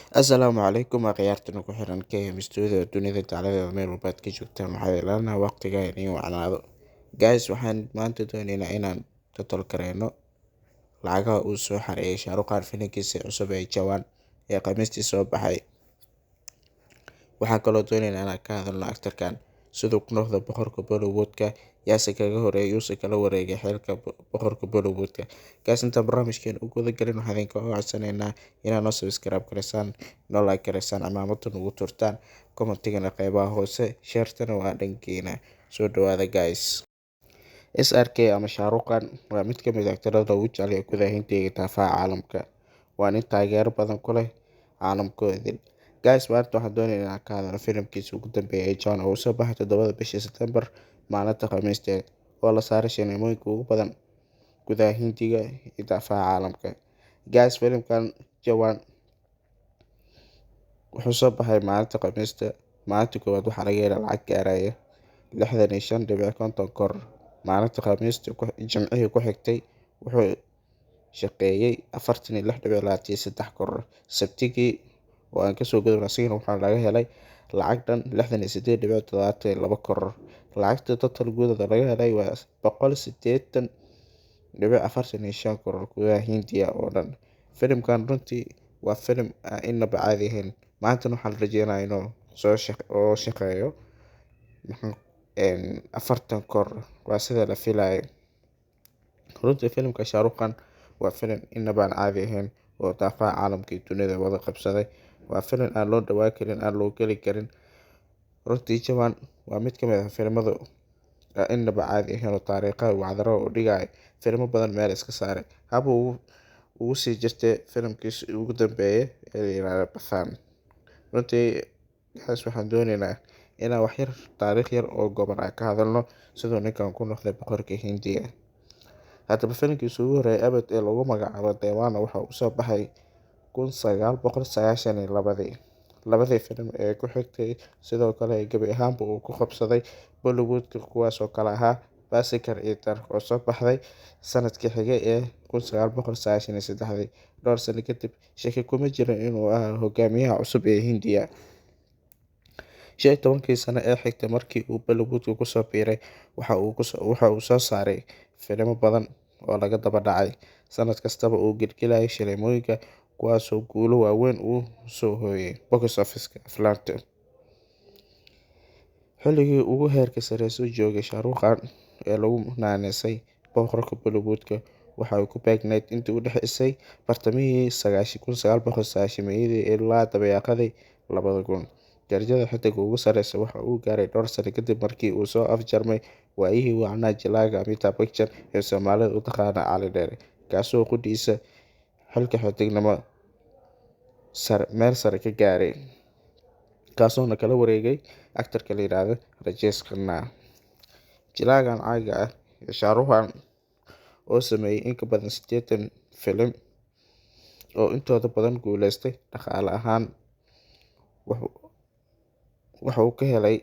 Asalaamu calaykum akhyaartan ku xiran KM Studio dunida tacaladeeda meel walbaad ka joogtaan waxaa ilaalina waqtiga inuu wacnaado. Guys, waxaan maanta doonaynaa inaan total kareyno lacagaha uu soo xareeyay Shaaruqaan filimkiisa cusub ee Jawan ee khamiistii soo baxay. Waxaa kaloo doonaynaa inaan ka hadalno aktarkan siduu ku noqdo boqorka Bollywoodka, yaase kaga horeeyay yuuse kala wareegay xilka boqorka Bollywoodka. Guys, intaan barnaamijkeena u guda galin waxaan idinka codsanaynaa inaad noo subscribe gareysaan, noo like gareysaan, calaamadan ugu turtaan commentigana qeybaha hoose, share-tana waa dhankiina. Soo dhawaada guys. SRK ama Shaaruqaan waa mid ka mid ah aktarada ugu jecel ee gudaha Hindiga iyo daafaha caalamka. Waa nin taageero badan ku leh caalamkoodii. Guys, maanta waxaan doonaynaa inaan ka hadalno filimkiisa ugu dambeeyay ee Jawan oo soo baxay 7 bishii September maalinta Khamiista oo la saaray shineemooyinka ugu badan gudaha Hindiga iyo daafaha caalamka. Guys, filimkan Jawan wuxuu soo baxay maalinta Khamiista. Maalinta koowaad waxaa laga helay lacag gaaraya 65.50 kor. Maalinta Khamiista Jimcihii ku xigtay wuxuu shaqeeyay 46.23 kor. Sabtigii oo aan kasoo gudubnay asigana waxaa laga helay lacag dhan 68.72 kor. Lacagta total gudaha laga helay waa 180.45 kor gudaha Hindiya oo dhan. Filimkan runtii waa filim aan inaba caadi ahayn. Maantana waxaan rajeynayaa inuu soo shaqeeyo 40 kor waa sida la filayo. Runtii filimka Shaaruqaan waa filim inaba aan caadi ahayn oo daafaha caalamka iyo dunida wada qabsaday. Waa filim aan loo dhawaan karin, aan loo geli karin. Runtii Jawan waa mid ka mid ah filimada inaba caadi ahayn oo taariikhaha wacdaro u dhigay filmo badan meel iska saaray. Haba ugu sii jirtay filimkiisa ugu dambeeyay ee la yiraahdo Pathaan. Runtii guys, waxaan doonaynaa inaan wax yar taariikh yar oo go'an ka hadalno sidoo ninkan ku noqday boqorka Hindiga. Haddaba filimkiisa ugu horeeyay abad ee lagu magacaabo Deewana waxa uu soo baxay 1992. Labadii filim ee ku xigtay sidoo kale gabi ahaanba uu ku qabsaday Bollywoodka kuwaas oo kala ahaa Baasikar iyo Tar oo soo baxday sanadkii xigay ee 1993. Dhowr sano kadib shaki kuma jirin inuu ahaa hogaamiyaha cusub ee Hindiya. 15 sano ee xigtay markii uu Bollywoodka ku soo biiray waxa uu soo saaray filimo badan oo laga daba dhacay. Sanad kastaba uu gelgelayay shineemooyinka kuwaasoo guulo waaweyn u soo hooyay box office-ka aflaanta. Xilligii ugu heerka sare soo joogay Shaaruqaan ee lagu naanayay boqorka Bollywoodka waxa uu ku beegnayd intii u dhaxaysay bartamihii 1990 ilaa dabayaaqadii 2000. Darajada xiddiga ugu sareysa waxa uu gaaray dhowr sano kadib markii uu soo afjarmay waayihii wacnaa jilaaga Amitabh Bachchan ee Soomaalida u taqaana Cali Dheere, kaasoo qudhiisa xilka xiddignimo meel sare ka gaaray, kaasoona kala wareegay aktarka la yiraahdo Rajesh Khanna. Jilaagan caaga ah ee Shaaruqaan oo sameeyay in ka badan 80 filim oo intooda badan guuleystay dhaqaale ahaan, waxa uu ka helay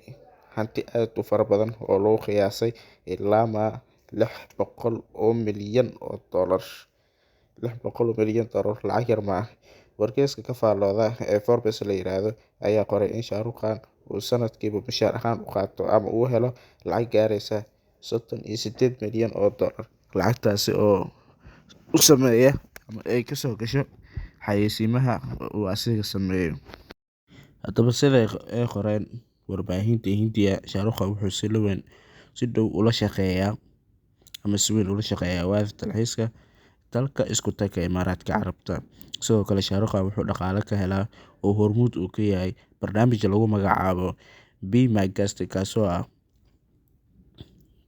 hanti aad u fara badan oo lagu qiyaasay ilaa 600 milyan oo dollar. 600 milyan dollar lacag yar ma ah. Wargeyska ka faallooda ee Forbes la yiraahdo ayaa qoray in Shaaruqaan uu sanadkiiba mushaar ahaan u qaato ama uu helo lacag gaaraysa 38 milyan oo dollar. Lacagtaasi oo u sameeya ama ay ka soo gasho xayeysiimaha uu asiga sameeyo. Haddaba sida ay qoreen warbaahinta Hindiya, Shaaruqaan wuxuu si dhow ula shaqeeyaa waaxda dalxiiska dalka isku taga Imaaraadka Carabta. Sidoo kale Shaaruqaan wuxuu dhaqaale ka helaa oo hormuud u yahay barnaamij lagu magacaabo Be My Guest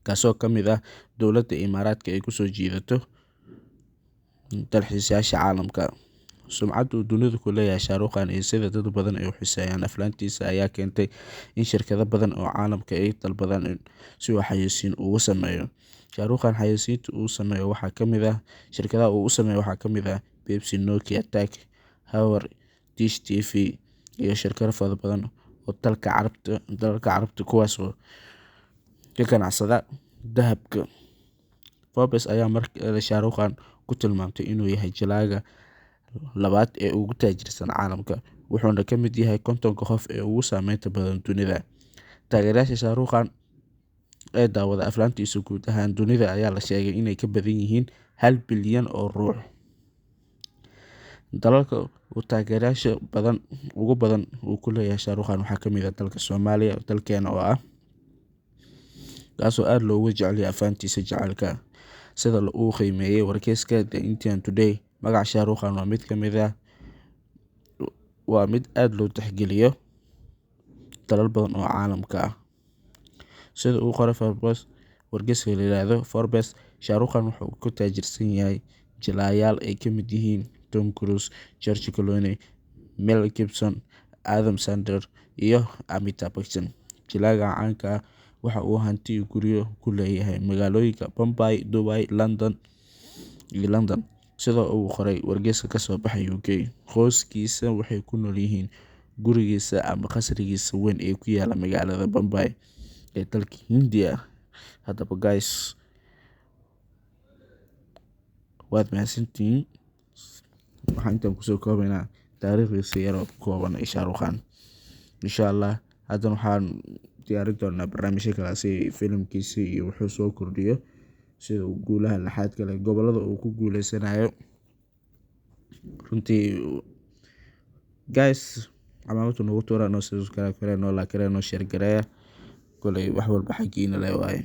kaasoo ka mid ah dowladda Imaaraadka ay ku soo jiidato dalxiisayaasha caalamka. Sumcadda uu dunida ku leeyahay Shaaruqaan iyo sida dad badan ay u xiiseeyaan aflaantiisa ayaa keentay in shirkado badan oo caalamka ay dalbadaan si uu xayeysiin ugu sameeyo. Shaaruqaan xayeysiinta uu sameeyo waxaa ka mid ah Pepsi, Nokia, Tag Heuer, Dish TV iyo shirkado fara badan oo dalalka Carabta kuwaas oo ka ganacsada dahabka. Forbes ayaa markale Shaaruqaan ku tilmaamtay inuu yahay jilaaga labaad ee ugu taajirsan caalamka, wuxuuna ka mid yahay 50 qof ee ugu saameynta badan dunida. Taageerayaasha Shah Rukh Khan ee daawada aflaantiisa guud ahaan dunida ayaa la sheegay inay ka badan yihiin 1 bilyan oo ruux. Dalalka uu taageerayaasha ugu badan uu ku leeyahay Shah Rukh Khan waxaa ka mid ah dalka Soomaaliya, dalkeena oo ah kaasoo aad loogu jecel yahay afaantiisa jacaylka. Sida uu qiimeeyay wargeyska The Indian Today, magaca Shah Rukh Khan waa mid aad loo tixgeliyo dalal badan oo caalamka ah. Sida uu qoray wargeyska la yiraahdo Forbes, Shah Rukh Khan wuxuu ku taajirsan yahay jilayaal ay ka mid yihiin Tom Cruise, George Clooney, Mel Gibson, Adam Sandler iyo Amitabh Bachchan. Jilaaga caanka ah waxa uu hanti guryo ku leeyahay magaalooyinka Bombay, Dubai, London. Sida uu qoray wargeyska ka soo baxay UK, qoyskiisa waxay ku nool yihiin gurigiisa ama qasrigiisa weyn ee ku yaala magaalada Bombay ee dalka Hindiya. Haddaba guys, waad mahadsantihiin. Waxaan intaan kusoo koobaynaa taariikhdiisa yar oo kooban ee Shah Rukh Khan. Insha Allah haddana waxaan diyaarin doonaa barnaamijyo kale si filimkiisa iyo wuxuu soo kordhiyo, sida guulaha laxaad kale gobolada uu ku guuleysanayo. Runtii guys, calaamadu nagu tuura, noo subscribe gareeya, noo like gareeya, noo share gareeya. Kuley wax walba xaqiina leh waaye.